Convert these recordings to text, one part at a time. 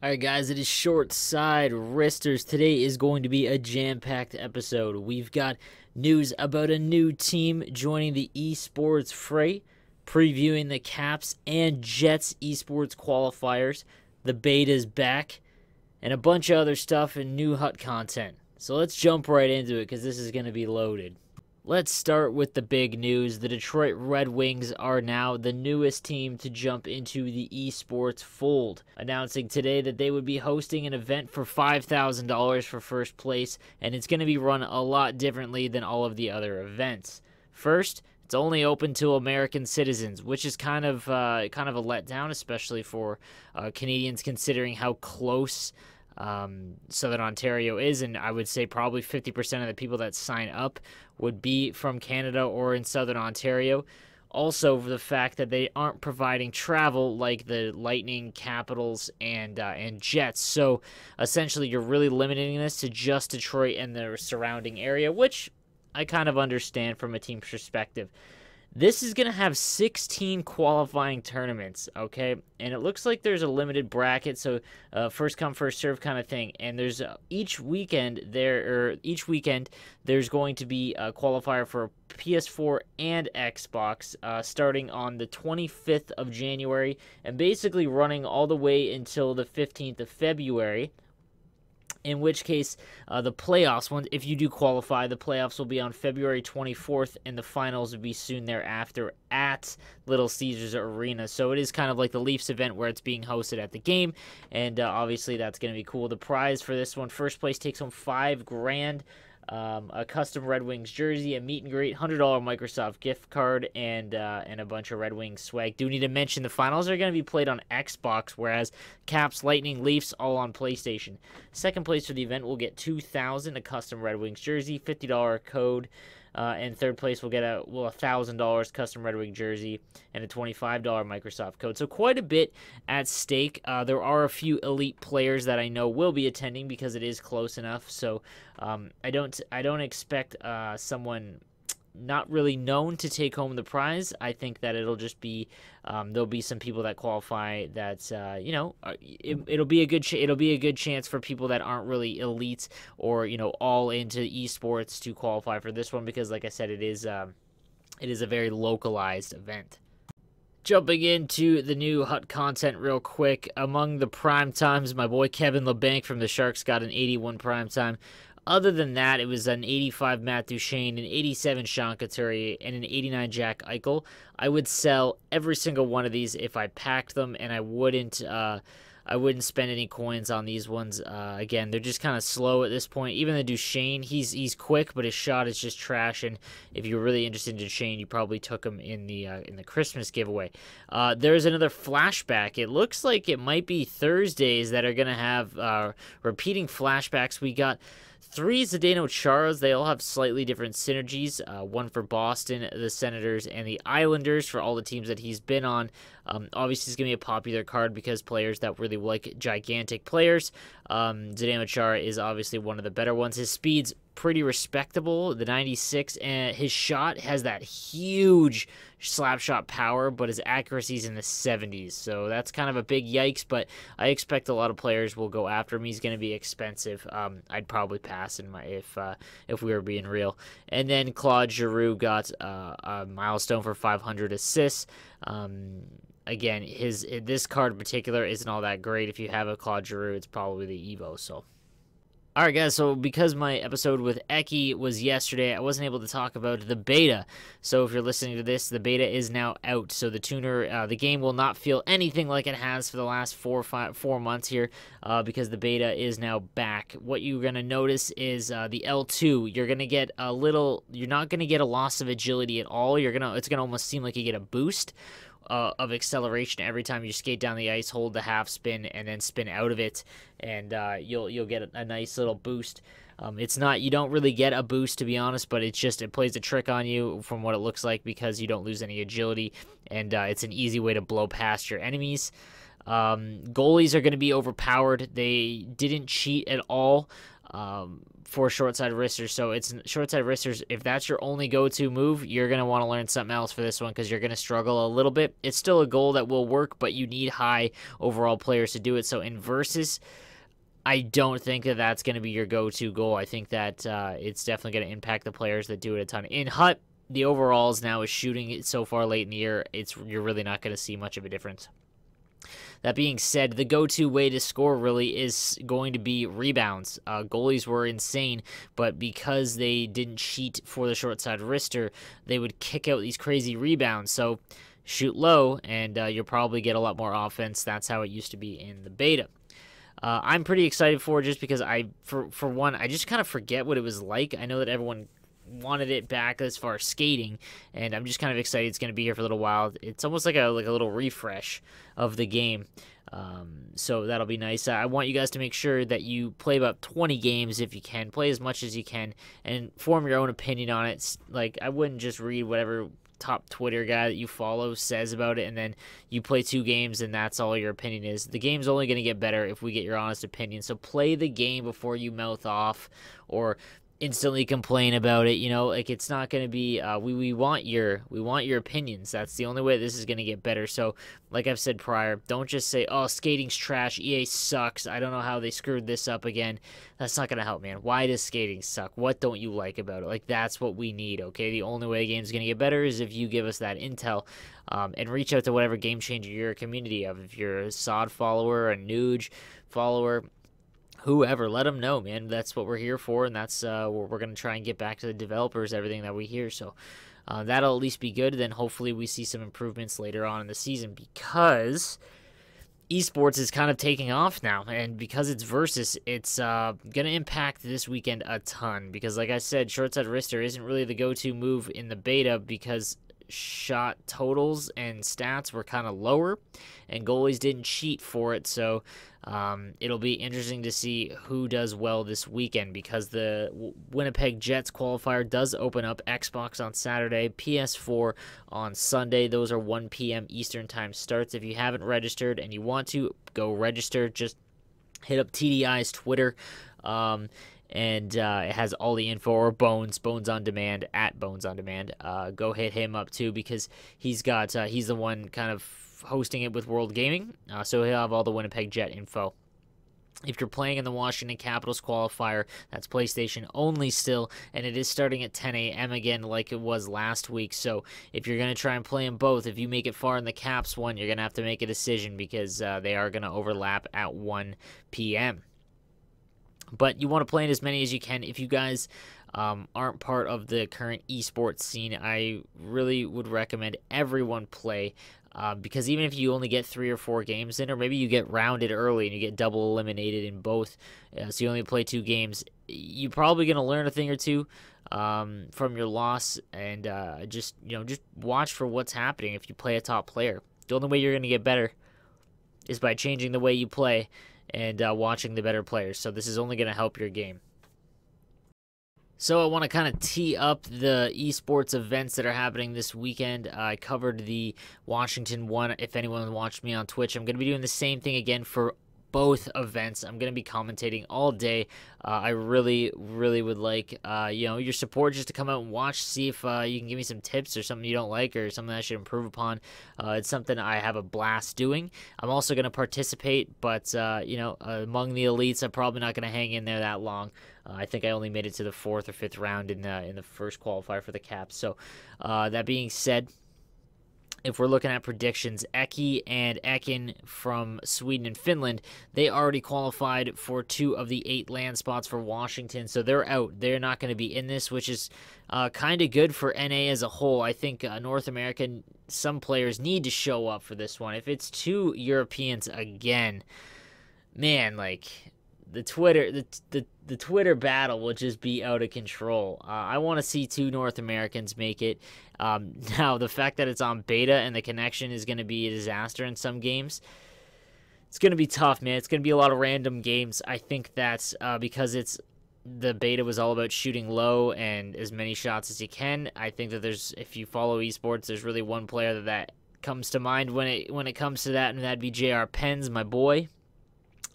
Alright guys, it is Short Side Wristers. Today is going to be a jam-packed episode. We've got news about a new team joining the eSports fray, previewing the Caps and Jets eSports qualifiers, the beta's back, and a bunch of other stuff and new HUT content. So let's jump right into it because this is going to be loaded. Let's start with the big news. The Detroit Red Wings are now the newest team to jump into the eSports fold, announcing today that they would be hosting an event for $5,000 for first place, and it's going to be run a lot differently than all of the other events. First, it's only open to American citizens, which is kind of a letdown, especially for Canadians, considering how close Southern Ontario is, and I would say probably 50% of the people that sign up would be from Canada or in Southern Ontario. Also, for the fact that they aren't providing travel like the Lightning, Capitals, and Jets. So essentially, you're really limiting this to just Detroit and the surrounding area, which I kind of understand from a team perspective. This is going to have 16 qualifying tournaments, okay? And it looks like there's a limited bracket, so first come, first serve kind of thing. And there's each weekend there's going to be a qualifier for PS4 and Xbox starting on the 25th of January and basically running all the way until the 15th of February. In which case, the playoffs, if you do qualify, the playoffs will be on February 24th, and the finals will be soon thereafter at Little Caesars Arena. So it is kind of like the Leafs event where it's being hosted at the game, and obviously that's going to be cool. The prize for this one, first place takes home $5,000. A custom Red Wings jersey, a meet and greet, $100 Microsoft gift card, and a bunch of Red Wings swag. Do need to mention the finals are going to be played on Xbox, whereas Caps, Lightning, Leafs all on PlayStation. Second place for the event will get $2,000, a custom Red Wings jersey, $50 code. And third place will get a $1,000 custom Red Wing jersey and a $25 Microsoft code. So quite a bit at stake. There are a few elite players that I know will be attending because it is close enough. So I don't expect someone not really known to take home the prize. I think that it'll just be there'll be some people that qualify that it'll be a good chance for people that aren't really elite or all into esports to qualify for this one, because like I said, it is a very localized event. Jumping into the new HUT content real quick, among the prime times, my boy Kevin LeBanc from the Sharks got an 81 prime time. Other than that, it was an 85 Matt Duchene, an 87 Sean Couturier, and an 89 Jack Eichel. I would sell every single one of these if I packed them, and I wouldn't spend any coins on these ones. Again, they're just kind of slow at this point. Even the Duchene, he's quick, but his shot is just trash. And if you're really interested in Duchene, you probably took him in the Christmas giveaway. There's another flashback. It looks like it might be Thursdays that are gonna have repeating flashbacks. We got 3 Zdeno Charas. They all have slightly different synergies. One for Boston, the Senators, and the Islanders for all the teams that he's been on. Obviously, it's going to be a popular card because players that really like gigantic players. Zdeno Chara is obviously one of the better ones. His speed's pretty respectable, the 96, and his shot has that huge slap shot power, but his accuracy's in the 70s, so that's kind of a big yikes, but I expect a lot of players will go after him. He's going to be expensive. I'd probably pass if we were being real. And then Claude Giroux got a milestone for 500 assists. Again, this card in particular isn't all that great. If you have a Claude Giroux, it's probably the Evo, so. Alright guys, so because my episode with Eki was yesterday, I wasn't able to talk about the beta. So if you're listening to this, the beta is now out. So the game will not feel anything like it has for the last 4 months here, because the beta is now back. What you're going to notice is the L2, you're not going to get a loss of agility at all. It's going to almost seem like you get a boost of acceleration every time you skate down the ice, hold the half spin, and then spin out of it, and you'll get a nice little boost. You don't really get a boost, to be honest, but it plays a trick on you from what it looks like, because you don't lose any agility, and it's an easy way to blow past your enemies. Goalies are going to be overpowered. They didn't cheat at all. for short side wristers. So it's short side wristers. If that's your only go-to move, you're going to want to learn something else for this one because you're going to struggle a little bit. It's still a goal that will work, but you need high overall players to do it. So in versus, I don't think that that's going to be your go-to goal. I think that it's definitely going to impact the players that do it a ton. In Hut, the overalls now is shooting it so far late in the year, you're really not going to see much of a difference. That being said, the go-to way to score really is going to be rebounds. Goalies were insane, but because they didn't cheat for the short side wrister, they would kick out these crazy rebounds. So shoot low, and you'll probably get a lot more offense. That's how it used to be in the beta. I'm pretty excited for it just because for one, I just kind of forget what it was like. I know that everyone wanted it back as far as skating, and I'm just kind of excited it's going to be here for a little while. It's almost like a little refresh of the game, so that'll be nice. I want you guys to make sure that you play about 20 games if you can. Play as much as you can and form your own opinion on it. Like, I wouldn't just read whatever top Twitter guy that you follow says about it and then you play 2 games and that's all your opinion is. The game's only going to get better if we get your honest opinion. So play the game before you mouth off or instantly complain about it. Like, it's not going to be we want your opinions. That's the only way this is going to get better. So like I've said prior, don't just say, oh, skating's trash, EA sucks, I don't know how they screwed this up again. That's not going to help, man. Why does skating suck? What don't you like about it? Like, that's what we need. Okay, the only way the game's going to get better is if you give us that intel, and reach out to whatever game changer you're a community of. If you're a sod follower, a Nuge follower, whoever, let them know, man. That's what we're here for, and that's what we're going to try and get back to the developers, everything that we hear. So that'll at least be good. Then hopefully we see some improvements later on in the season because eSports is kind of taking off now, and because it's versus, it's going to impact this weekend a ton because, like I said, short side wrister isn't really the go-to move in the beta because shot totals and stats were kind of lower and goalies didn't cheat for it. So it'll be interesting to see who does well this weekend because the Winnipeg Jets qualifier does open up Xbox on Saturday, PS4 on Sunday. Those are 1 p.m. Eastern time starts. If you haven't registered and you want to, go register. Just hit up TDI's Twitter. And it has all the info, or Bones on Demand, at Bones on Demand. Go hit him up too because he's the one kind of hosting it with World Gaming, so he'll have all the Winnipeg Jet info. If you're playing in the Washington Capitals qualifier, that's PlayStation only still, and it is starting at 10 a.m. again like it was last week. So if you're going to try and play them both, if you make it far in the Caps one, you're going to have to make a decision because they are going to overlap at 1 p.m. But you want to play in as many as you can. If you guys aren't part of the current esports scene, I really would recommend everyone play because even if you only get 3 or 4 games in, or maybe you get rounded early and you get double eliminated in both, so you only play 2 games, you're probably going to learn a thing or two from your loss, and just watch for what's happening if you play a top player. The only way you're going to get better is by changing the way you play and watching the better players. So this is only going to help your game. So I want to kind of tee up the esports events that are happening this weekend. I covered the Washington one. If anyone watched me on Twitch, I'm going to be doing the same thing again for both events. I'm going to be commentating all day. I really would like your support just to come out and watch, see if you can give me some tips or something you don't like or something I should improve upon. It's something I have a blast doing. I'm also going to participate, but among the elites, I'm probably not going to hang in there that long. I think I only made it to the 4th or 5th round in the first qualifier for the Caps. So that being said, if we're looking at predictions, Eki and Ekin from Sweden and Finland, they already qualified for 2 of the 8 land spots for Washington, so they're out. They're not going to be in this, which is kind of good for NA as a whole. I think North America, some players need to show up for this one. If it's 2 Europeans again, man, like the Twitter battle will just be out of control. I want to see 2 North Americans make it. Now, the fact that it's on beta and the connection is going to be a disaster in some games, it's going to be tough, man. It's going to be a lot of random games. I think that's because the beta was all about shooting low and as many shots as you can. I think that if you follow esports, there's really one player that comes to mind when it comes to that, and that'd be JR Pens, my boy.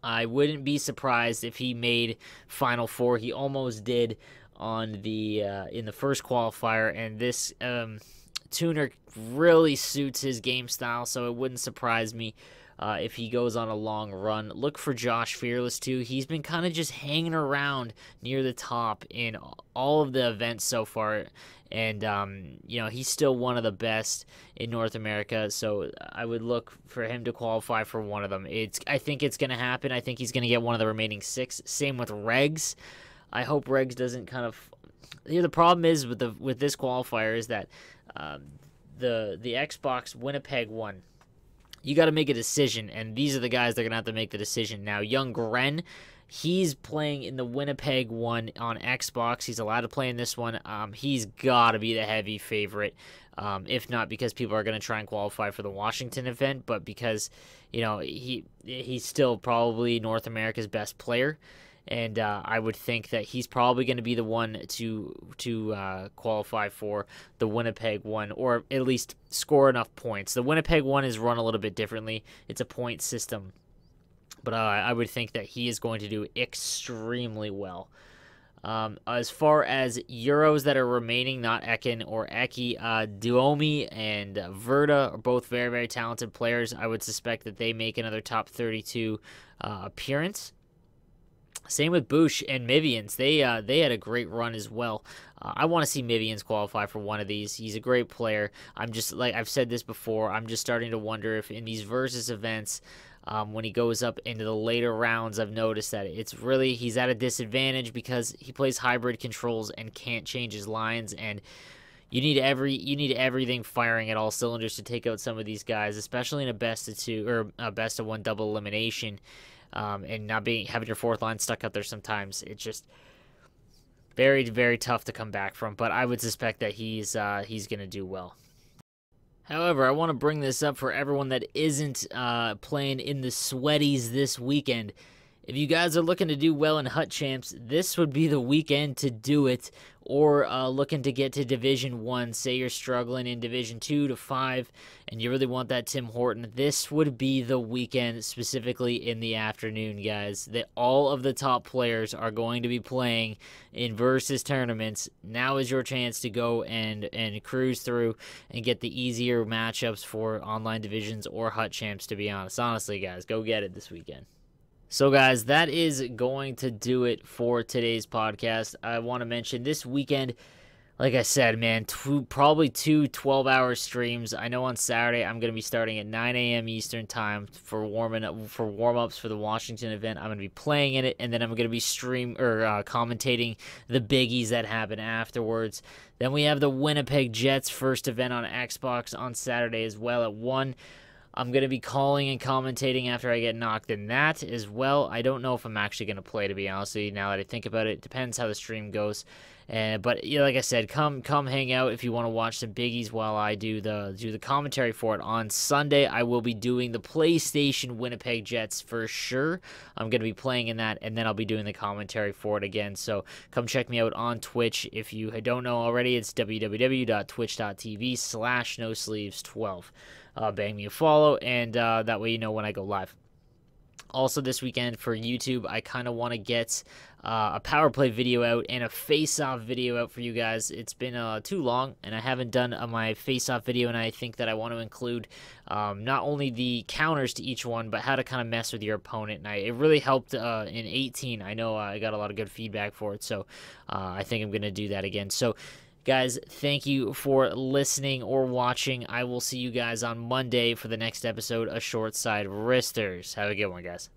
I wouldn't be surprised if he made Final Four. He almost did on the in the first qualifier, and this tuner really suits his game style, so it wouldn't surprise me if he goes on a long run. Look for Josh Fearless too. He's been kind of just hanging around near the top in all of the events so far, and he's still one of the best in North America, so I would look for him to qualify for one of them. I think it's going to happen. I think he's going to get one of the remaining 6. Same with Regs. I hope Regs doesn't kind of... the problem is with this qualifier is that the Xbox Winnipeg one, you got to make a decision, and these are the guys that are going to have to make the decision. Now, young Gren, he's playing in the Winnipeg one on Xbox. He's allowed to play in this one. He's got to be the heavy favorite, if not because people are going to try and qualify for the Washington event, but because, he's still probably North America's best player. And I would think that he's probably going to be the one to qualify for the Winnipeg one, or at least score enough points. The Winnipeg one is run a little bit differently. It's a point system. But I would think that he is going to do extremely well. As far as Euros that are remaining, not Ekin or Eki, Duomi and Verda are both very, very talented players. I would suspect that they make another top 32 appearance. Same with Bush and Mivians. They had a great run as well. I want to see Mivians qualify for one of these. He's a great player. I'm just, like I've said this before, I'm just starting to wonder if in these versus events, when he goes up into the later rounds, I've noticed that he's at a disadvantage because he plays hybrid controls and can't change his lines, and you need everything firing at all cylinders to take out some of these guys, especially in a best of 2 or a best of 1 double elimination. And not having your 4th line stuck out there sometimes. It's just very, very tough to come back from. But I would suspect that he's going to do well. However, I want to bring this up for everyone that isn't playing in the sweaties this weekend. If you guys are looking to do well in Hut Champs, this would be the weekend to do it, or looking to get to Division 1. Say you're struggling in Division 2 to 5, and you really want that Tim Horton. This would be the weekend, specifically in the afternoon, guys. All of the top players are going to be playing in versus tournaments. Now is your chance to go and cruise through and get the easier matchups for online divisions or Hut Champs, to be honest. Honestly, guys, go get it this weekend. So, guys, that is going to do it for today's podcast. I want to mention this weekend, like I said, man, probably 2 12-hour streams. I know on Saturday I'm going to be starting at 9 a.m. Eastern time for warm-ups for the Washington event. I'm going to be playing in it, and then I'm going to be commentating the biggies that happen afterwards. Then we have the Winnipeg Jets first event on Xbox on Saturday as well at 1. I'm going to be calling and commentating after I get knocked in that as well. I don't know if I'm actually going to play, to be honest with you, now that I think about it. It depends how the stream goes. But like I said, come hang out if you want to watch some biggies while I do the commentary for it. On Sunday, I will be doing the PlayStation Winnipeg Jets for sure. I'm going to be playing in that, and then I'll be doing the commentary for it again. So come check me out on Twitch. If you don't know already, it's www.twitch.tv/nosleeves12. Bang me a follow, and that way you know when I go live. Also this weekend for YouTube, I kind of want to get a power play video out and a face-off video out for you guys. It's been too long, and I haven't done my face-off video, and I think that I want to include not only the counters to each one, but how to kind of mess with your opponent. And it really helped in 18. I know I got a lot of good feedback for it, so I think I'm going to do that again. So, guys, thank you for listening or watching. I will see you guys on Monday for the next episode of Short Side Wristers. Have a good one, guys.